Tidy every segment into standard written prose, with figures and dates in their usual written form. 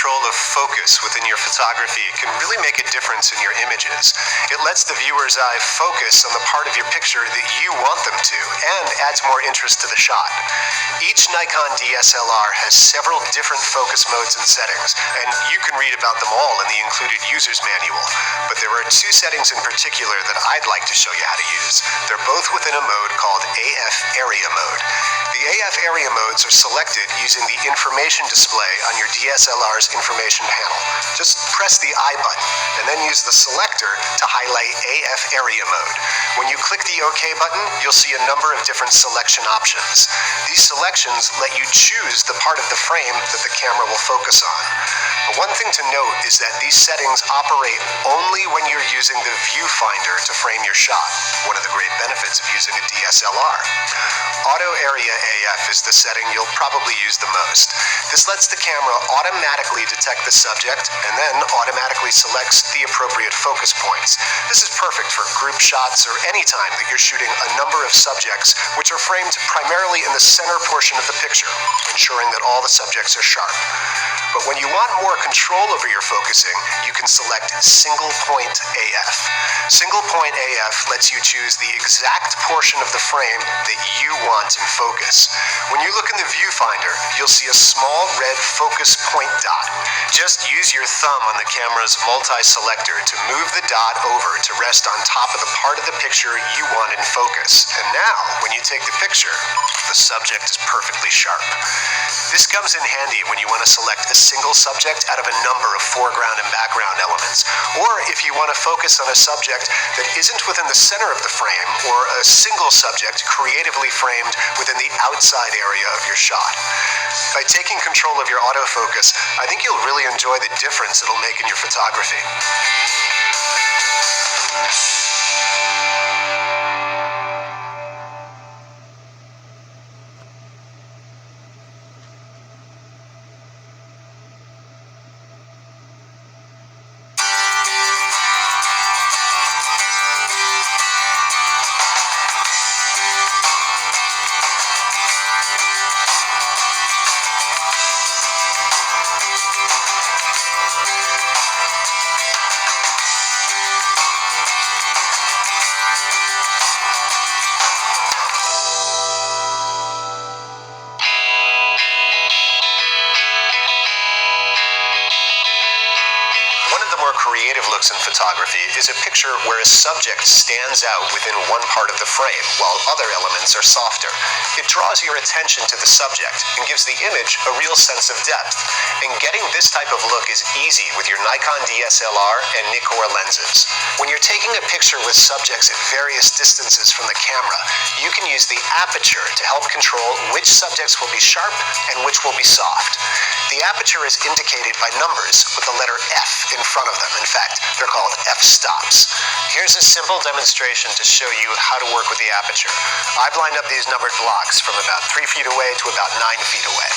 control of focus within your photography can really make a difference in your images. It lets the viewer's eye focus on the part of your picture that you want them to, and adds more interest to the shot. Each Nikon DSLR has several different focus modes and settings, and you can read about them all in the included user's manual. But there are two settings in particular that I'd like to show you how to use. They're both within a mode called AF Area Mode. The AF Area modes are selected using the information display on your DSLR's information panel. Just press the I button and then use the selector to highlight AF Area Mode. When you click the OK button, you'll see a number of different selection options. These selections let you choose the part of the frame that the camera will focus on. But one thing to note is that these settings operate only when you're using the viewfinder to frame your shot, one of the great benefits of using a DSLR. Auto Area AF is the setting you'll probably use the most. This lets the camera automatically detect the subject and then automatically selects the appropriate focus points. This is perfect for group shots or any time that you're shooting a number of subjects which are framed primarily in the center portion of the picture, ensuring that all the subjects are sharp. But when you want more control over your focusing, you can select Single Point AF. Single Point AF lets you choose the exact portion of the frame that you want in focus. When you look in the viewfinder, you'll see a small red focus point dot. Just use your thumb on the camera's multi-selector to move the dot over to rest on top of the part of the picture you want in focus. And now, when you take the picture, the subject is perfectly sharp. This comes in handy when you want to select a single subject out of a number of foreground and background elements, or if you want to focus on a subject that isn't within the center of the frame, or a single subject creatively framed within the outside area of your shot. By taking control of your autofocus, I think you'll really enjoy the difference it'll make in your photography. Creative looks in photography is a picture where a subject stands out within one part of the frame, while other elements are softer. It draws your attention to the subject and gives the image a real sense of depth. And getting this type of look is easy with your Nikon DSLR and Nikon lenses. When you're taking a picture with subjects at various distances from the camera, you can use the aperture to help control which subjects will be sharp and which will be soft. The aperture is indicated by numbers with the letter F in front of them. In fact, they're called f-stops. Here's a simple demonstration to show you how to work with the aperture. I've lined up these numbered blocks from about 3 feet away to about 9 feet away.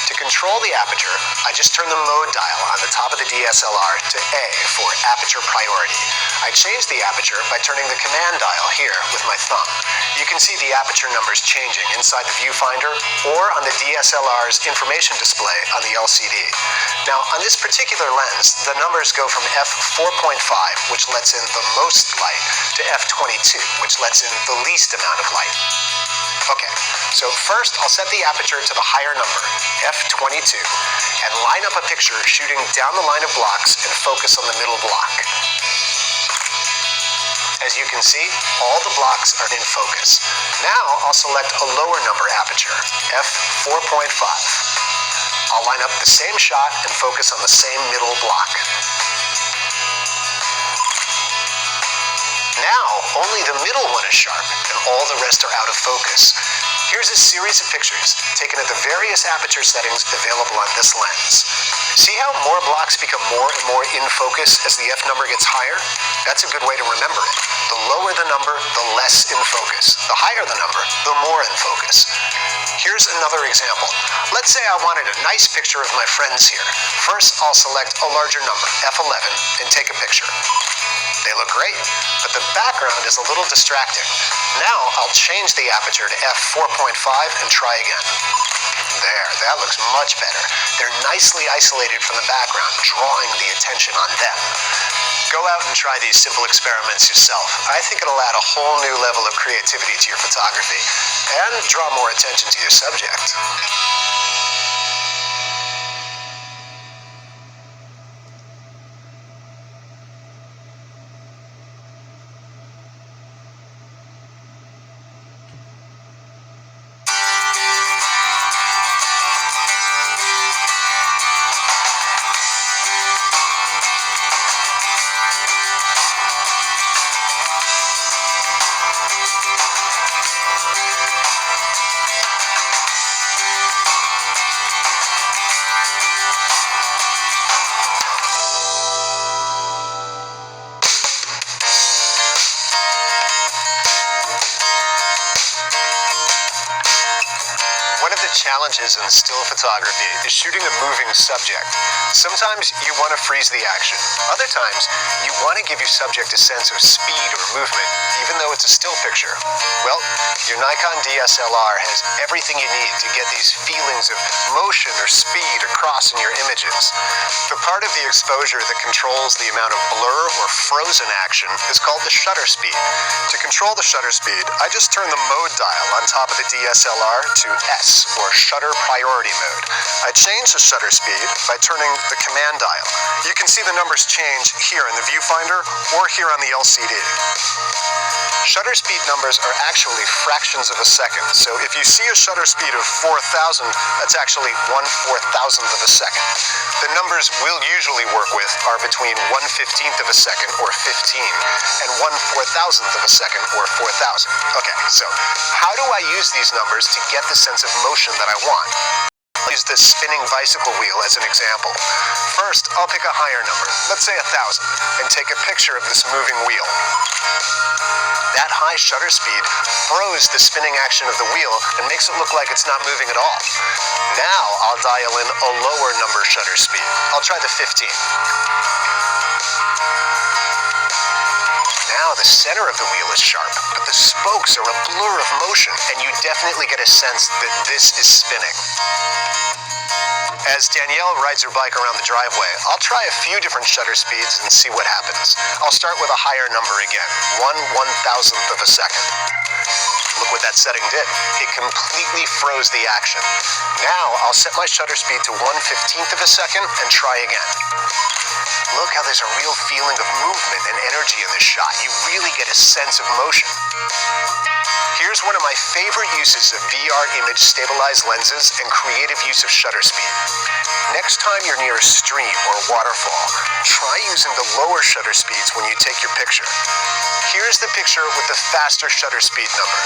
To control the aperture, I just turn the mode dial on the top of the DSLR to A for aperture priority. I change the aperture by turning the command dial here with my thumb. You can see the aperture numbers changing inside the viewfinder or on the DSLR's information display on the LCD. Now, on this particular lens, the numbers go from f4.5, which lets in the most light, to f22, which lets in the least amount of light. Okay, so first I'll set the aperture to the higher number, f22, and line up a picture shooting down the line of blocks and focus on the middle block. As you can see, all the blocks are in focus. Now I'll select a lower number aperture, f4.5. I'll line up the same shot and focus on the same middle block. Now, only the middle one is sharp, and all the rest are out of focus. Here's a series of pictures taken at the various aperture settings available on this lens. See how more blocks become more and more in focus as the F number gets higher? That's a good way to remember it. The lower the number, the less in focus. The higher the number, the more in focus. Here's another example. Let's say I wanted a nice picture of my friends here. First, I'll select a larger number, F11, and take a picture. They look great, but the background is a little distracting. Now I'll change the aperture to f4.5 and try again. There, that looks much better. They're nicely isolated from the background, drawing the attention on them. Go out and try these simple experiments yourself. I think it'll add a whole new level of creativity to your photography and draw more attention to your subject. One of the challenges in still photography is shooting a moving subject. Sometimes you want to freeze the action. Other times, you want to give your subject a sense of speed or movement, even though it's a still picture. Well, your Nikon DSLR has everything you need to get these feelings of motion or speed across in your images. The part of the exposure that controls the amount of blur or frozen action is called the shutter speed. To control the shutter speed, I just turn the mode dial on top of the DSLR to S, or shutter priority mode. I change the shutter speed by turning the command dial. You can see the numbers change here in the viewfinder or here on the LCD. Shutter speed numbers are actually fractions of a second, so if you see a shutter speed of 4,000, that's actually 1/4000th of a second. The numbers we'll usually work with are between 1/15th of a second, or 15, and 1/4000th of a second, or 4,000. Okay, so how do I use these numbers to get the sense of motion that I want? I'll use this spinning bicycle wheel as an example. First, I'll pick a higher number, let's say 1,000, and take a picture of this moving wheel. That high shutter speed froze the spinning action of the wheel and makes it look like it's not moving at all. Now I'll dial in a lower number shutter speed. I'll try the 15. Now the center of the wheel is sharp, but the spokes are a blur of motion, and you definitely get a sense that this is spinning. As Danielle rides her bike around the driveway, I'll try a few different shutter speeds and see what happens. I'll start with a higher number again, 1/1000th of a second. Look what that setting did. It completely froze the action. Now I'll set my shutter speed to 1/15th of a second and try again. Look how there's a real feeling of movement and energy in this shot. You really get a sense of motion. Here's one of my favorite uses of VR image stabilized lenses and creative use of shutter speed. Next time you're near a stream or a waterfall, try using the lower shutter speeds when you take your picture. Here's the picture with the faster shutter speed number.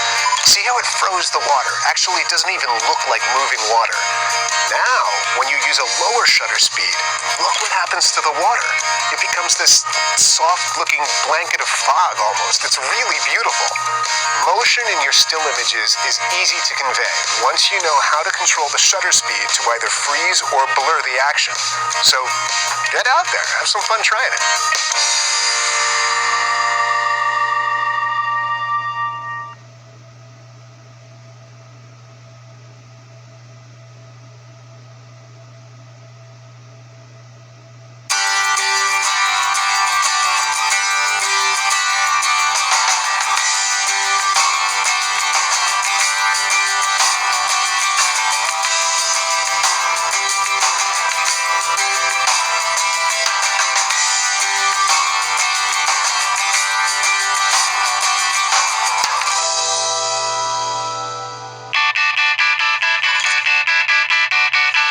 See how it froze the water? Actually, it doesn't even look like moving water. Now, when you use a lower shutter speed, look what happens to the water. It becomes this soft-looking blanket of fog almost. It's really beautiful. Motion in your still images is easy to convey once you know how to control the shutter speed to either freeze or blur the action. So, get out there, have some fun trying it.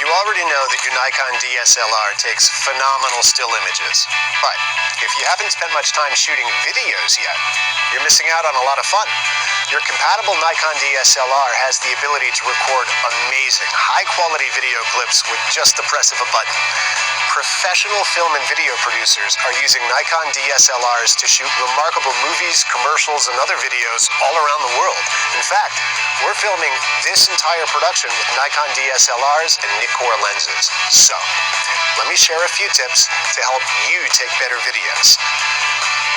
You already know that your Nikon DSLR takes phenomenal still images. But if you haven't spent much time shooting videos yet, you're missing out on a lot of fun. Your compatible Nikon DSLR has the ability to record amazing, high-quality video clips with just the press of a button. Professional film and video producers are using Nikon DSLRs to shoot remarkable movies, commercials, and other videos all around the world. In fact, we're filming this entire production with Nikon DSLRs and nikon lenses. So, let me share a few tips to help you take better videos.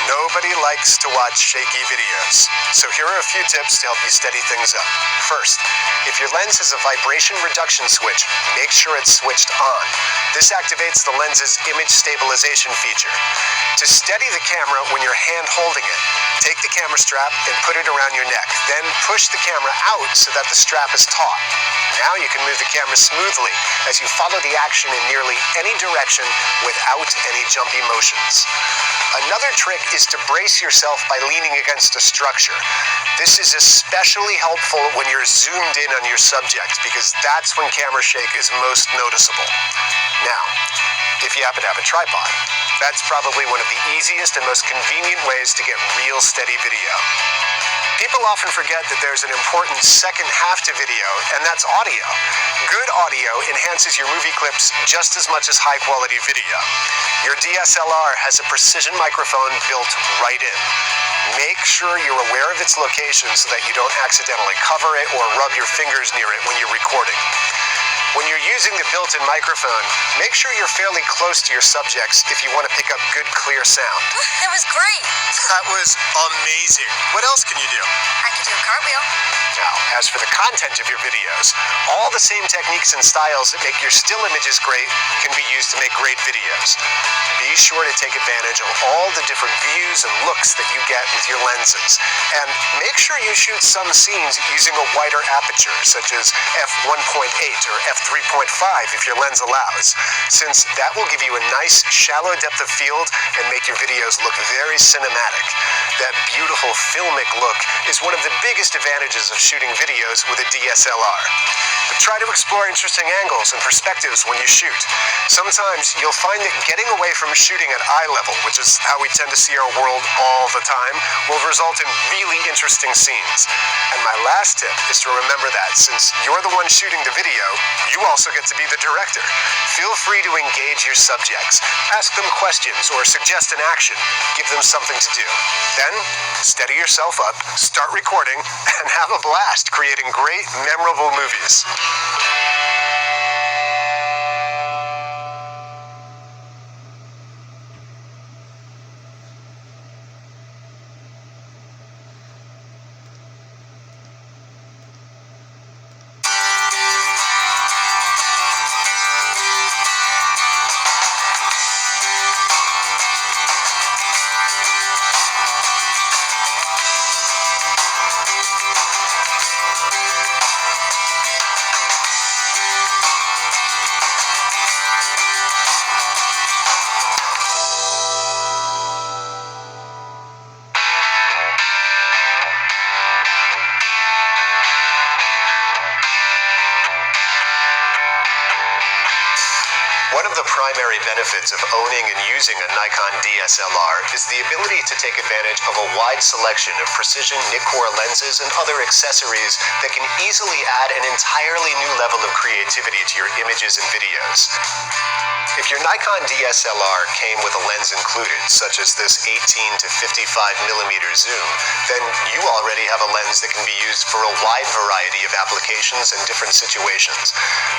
Nobody likes to watch shaky videos. So here are a few tips to help you steady things up. First, if your lens has a vibration reduction switch, make sure it's switched on. This activates the lens's image stabilization feature. To steady the camera when you're hand holding it, take the camera strap and put it around your neck. Then push the camera out so that the strap is taut. Now you can move the camera smoothly as you follow the action in nearly any direction without any jumpy motions. Another trick is to brace yourself by leaning against a structure. This is especially helpful when you're zoomed in on your subject because that's when camera shake is most noticeable. Now, if you happen to have a tripod, that's probably one of the easiest and most convenient ways to get real steady video. People often forget that there's an important second half to video, and that's audio. Good audio enhances your movie clips just as much as high-quality video. Your DSLR has a precision microphone built right in. Make sure you're aware of its location so that you don't accidentally cover it or rub your fingers near it when you're recording. When you're using the built-in microphone, make sure you're fairly close to your subjects if you want to pick up good, clear sound. That was great. That was amazing. What else can you do? I could do a cartwheel. Now, as for the content of your videos, all the same techniques and styles that make your still images great can be used to make great videos. Be sure to take advantage of all the different views and looks that you get with your lenses. And make sure you shoot some scenes using a wider aperture, such as f1.8 or f3.5 if your lens allows, since that will give you a nice, shallow depth of field and make your videos look very cinematic. That beautiful filmic look is one of the biggest advantages of shooting videos with a DSLR. But try to explore interesting angles and perspectives when you shoot. Sometimes you'll find that getting away from shooting at eye level, which is how we tend to see our world all the time, will result in really interesting scenes. And my last tip is to remember that since you're the one shooting the video, you also get to be the director. Feel free to engage your subjects. Ask them questions or suggest an action. Give them something to do. Then, steady yourself up, start recording, and have a blast creating great, memorable movies. One of the primary benefits of owning and using a Nikon DSLR is the ability to take advantage of a wide selection of precision Nikkor lenses and other accessories that can easily add an entirely new level of creativity to your images and videos. If your Nikon DSLR came with a lens included, such as this 18 to 55mm zoom, then you already have a lens that can be used for a wide variety of applications and different situations.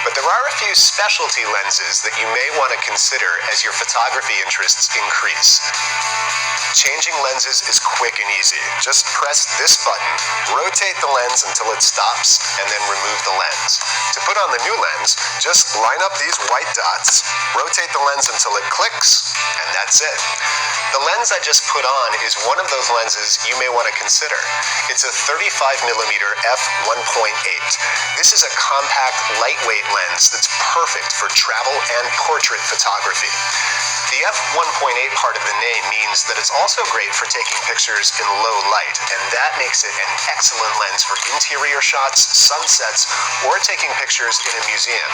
But there are a few specialty lenses that you may want to consider as your photography interests increase. Changing lenses is quick and easy. Just press this button, rotate the lens until it stops, and then remove the lens. To put on the new lens, just line up these white dots, rotate the lens until it clicks, and that's it. The lens I just put on is one of those lenses you may want to consider. It's a 35mm f1.8. This is a compact, lightweight lens that's perfect for travel and portrait photography. The f1.8 part of the name means that it's also great for taking pictures in low light, and that makes it an excellent lens for interior shots, sunsets, or taking pictures in a museum.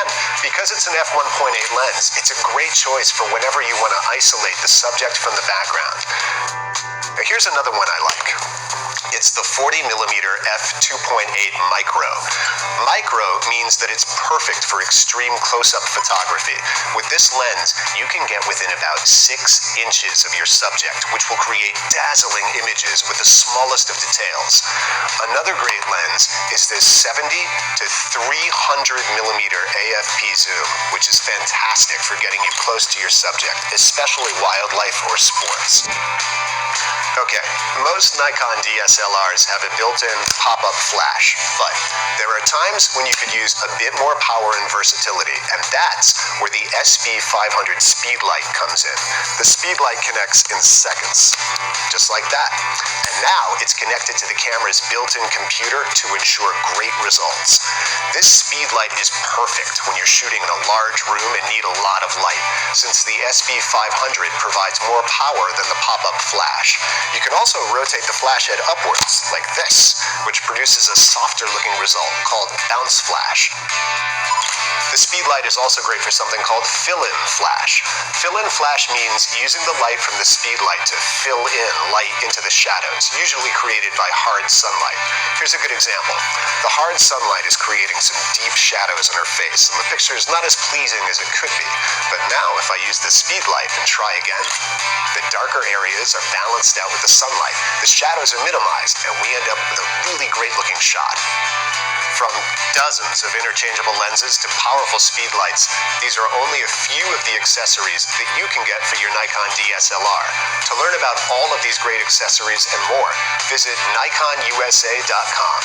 And because it's an f1.8 lens, it's a great choice for whenever you want to isolate the subject from the background. Now, here's another one I like. It's the 40mm f2.8 micro. Micro means that it's perfect for extreme close-up photography. With this lens, you can get within about 6 inches of your subject, which will create dazzling images with the smallest of details. Another great lens is this 70 to 300mm AFP zoom, which is fantastic for getting you close to your subject, especially wildlife or sports. Okay, most Nikon DSLRs have a built-in pop-up flash, but there are times when you could use a bit more power and versatility, and that's where the SB500 speed light comes in. The speed light connects in seconds, just like that. And now it's connected to the camera's built-in computer to ensure great results. This speed light is perfect when you're shooting in a large room and need a lot of light, since the SB500 provides more power than the pop-up flash. You can also rotate the flash head upwards, like this, which produces a softer looking result called bounce flash. The speed light is also great for something called fill-in flash. Fill-in flash means using the light from the speed light to fill in light into the shadows, usually created by hard sunlight. Here's a good example. The hard sunlight is creating some deep shadows on her face, and the picture is not as pleasing as it could be. But now, if I use the speed light and try again, the darker areas are balanced out with the sunlight, the shadows are minimized, and we end up with a really great looking shot. From dozens of interchangeable lenses to powerful speed lights, these are only a few of the accessories that you can get for your Nikon DSLR. To learn about all of these great accessories and more, visit nikonusa.com.